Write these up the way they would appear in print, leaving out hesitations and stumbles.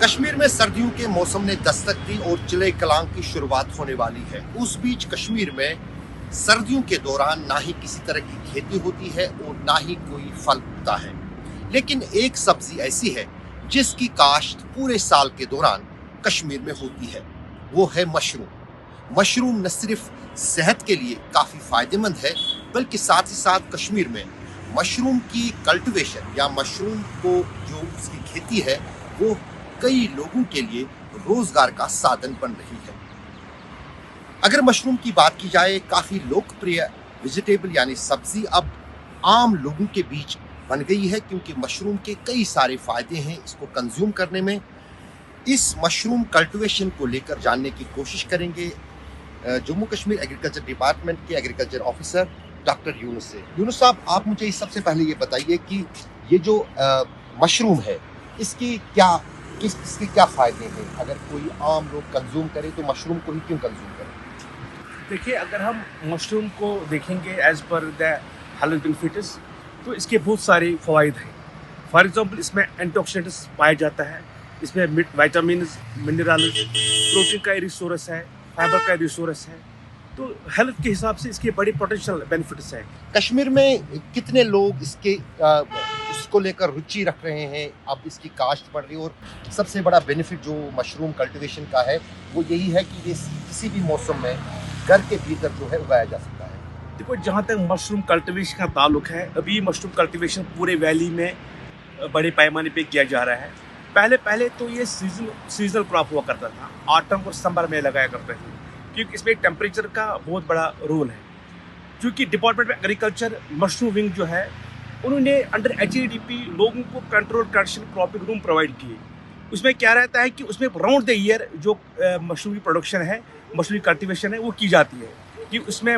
कश्मीर में सर्दियों के मौसम ने दस्तक दी और चिले कलां की शुरुआत होने वाली है। उस बीच कश्मीर में सर्दियों के दौरान ना ही किसी तरह की खेती होती है और ना ही कोई फल उगता है, लेकिन एक सब्जी ऐसी है जिसकी काश्त पूरे साल के दौरान कश्मीर में होती है, वो है मशरूम। मशरूम न सिर्फ सेहत के लिए काफ़ी फायदेमंद है, बल्कि साथ ही साथ कश्मीर में मशरूम की कल्टीवेशन या मशरूम को जो उसकी खेती है वो कई लोगों के लिए रोजगार का साधन बन रही है। अगर मशरूम की बात की जाए, काफ़ी लोकप्रिय वेजिटेबल यानी सब्जी अब आम लोगों के बीच बन गई है, क्योंकि मशरूम के कई सारे फायदे हैं इसको कंज्यूम करने में। इस मशरूम कल्टीवेशन को लेकर जानने की कोशिश करेंगे जम्मू कश्मीर एग्रीकल्चर डिपार्टमेंट के एग्रीकल्चर ऑफिसर डॉक्टर यूनुस से। यूनुस साहब, आप मुझे सबसे पहले ये बताइए कि ये जो मशरूम है इसके क्या फ़ायदे हैं? अगर कोई आम लोग कंज्यूम करे तो मशरूम को ही क्यों कंज्यूम करें? देखिए, अगर हम मशरूम को देखेंगे as per the health benefits, तो इसके बहुत सारे फ़वाइद हैं। फॉर एग्जांपल, इसमें एंटीऑक्सीडेंट्स पाया जाता है, इसमें विटामिन, मिनरल्स, प्रोटीन का रिसोर्स है, फाइबर का रिसोर्स है, तो हेल्थ के हिसाब से इसके बड़े पोटेंशियल बेनिफिट्स हैं। कश्मीर में कितने लोग इसको लेकर रुचि रख रहे हैं? अब इसकी काश्त बढ़ रही है और सबसे बड़ा बेनिफिट जो मशरूम कल्टीवेशन का है वो यही है कि ये किसी भी मौसम में घर के भीतर जो है उगाया जा सकता है। देखो, जहाँ तक मशरूम कल्टीवेशन का ताल्लुक है, अभी मशरूम कल्टीवेशन पूरे वैली में बड़े पैमाने पे किया जा रहा है। पहले तो ये सीजनल क्रॉप हुआ करता था, ऑटम और समर में लगाया करते थे, क्योंकि इसमें टेम्परेचर का बहुत बड़ा रोल है। क्योंकि department of agriculture mushroom wing जो है, उन्होंने अंडर HADP लोगों को control condition cropping room provide किए। उसमें क्या रहता है कि उसमें राउंड द ईयर जो मशरूम की प्रोडक्शन है, मशरूम की कल्टीवेशन है, वो की जाती है कि उसमें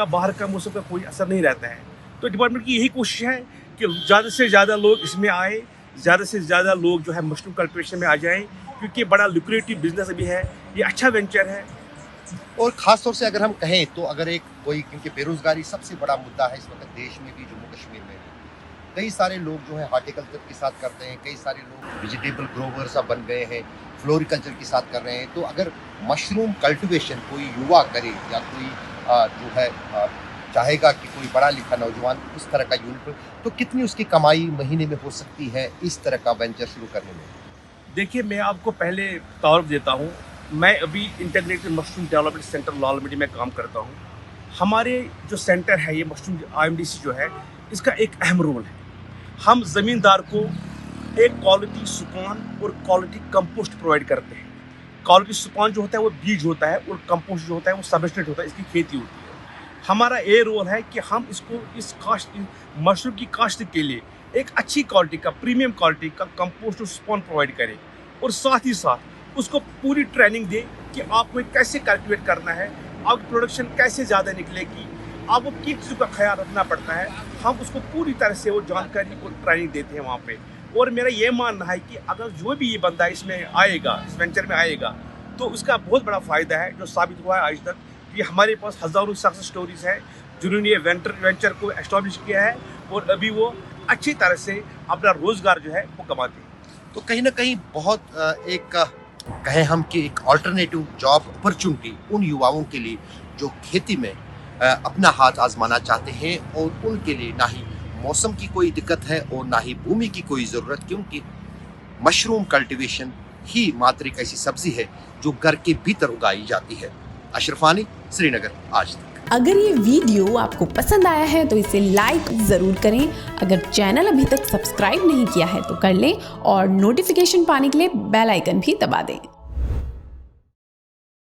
बाहर का मौसम का कोई असर नहीं रहता है। तो डिपार्टमेंट की यही कोशिश है कि ज़्यादा से ज़्यादा लोग इसमें आए, ज़्यादा से ज़्यादा लोग जो है मशरूम कल्टीवेशन में आ जाएँ, क्योंकि बड़ा लुक्रेटिव बिजनेस भी है, ये अच्छा वेंचर है। और ख़ास तौर से अगर हम कहें तो अगर क्योंकि बेरोजगारी सबसे बड़ा मुद्दा है इस वक्त देश में भी, जम्मू कश्मीर में कई सारे लोग जो है हॉर्टिकल्चर के साथ करते हैं, कई सारे लोग वेजिटेबल ग्रोवर्स अब बन गए हैं, फ्लोरिकल्चर के साथ कर रहे हैं। तो अगर मशरूम कल्टीवेशन कोई युवा करे या कोई जो है चाहेगा कि कोई पढ़ा लिखा नौजवान उस तरह का यूनिट, तो कितनी उसकी कमाई महीने में हो सकती है इस तरह का वेंचर शुरू करने में? देखिए, मैं आपको पहले तारुफ देता हूँ। मैं अभी integrated mushroom development centre Lalmandi में काम करता हूँ। हमारे जो सेंटर है, ये मशरूम IMDC जो है, इसका एक अहम रोल है। हम ज़मींदार को एक क्वालिटी सुपान और क्वालिटी कंपोस्ट प्रोवाइड करते हैं। क्वालिटी सुपान जो होता है वो बीज होता है, और कंपोस्ट जो होता है वो सबस्ट्रेट होता है, इसकी खेती होती है। हमारा ये रोल है कि हम इसको मशरूम की काश्त के लिए एक अच्छी क्वालिटी का, प्रीमियम क्वालिटी का कंपोस्ट और सुपान प्रोवाइड करें, और साथ ही साथ उसको पूरी ट्रेनिंग दें कि आपको कैसे कल्टीवेट करना है, आपकी प्रोडक्शन कैसे ज़्यादा निकलेगी, आपको किस चीज़ का ख्याल रखना पड़ता है। हम उसको पूरी तरह से वो जानकारी और ट्रेनिंग देते हैं वहाँ पे। और मेरा ये मानना है कि अगर जो भी ये बंदा इसमें आएगा, इस वेंचर में आएगा, तो उसका बहुत बड़ा फ़ायदा है, जो साबित हुआ है आज तक। कि हमारे पास हज़ारों सक्सेस स्टोरीज हैं जिन्होंने ये वेंचर को एस्टैब्लिश किया है, और अभी वो अच्छी तरह से अपना रोज़गार जो है वो कमाते हैं। तो कहीं ना कहीं बहुत कहें हम कि एक अल्टरनेटिव जॉब अपॉर्चुनिटी उन युवाओं के लिए जो खेती में अपना हाथ आजमाना चाहते हैं, और उनके लिए ना ही मौसम की कोई दिक्कत है और ना ही भूमि की कोई ज़रूरत, क्योंकि मशरूम कल्टीवेशन ही मात्र एक ऐसी सब्जी है जो घर के भीतर उगाई जाती है। अशरफानी, श्रीनगर, आज तक। अगर ये वीडियो आपको पसंद आया है तो इसे लाइक ज़रूर करें। अगर चैनल अभी तक सब्सक्राइब नहीं किया है तो कर लें, और नोटिफिकेशन पाने के लिए बेल आइकन भी दबा दें।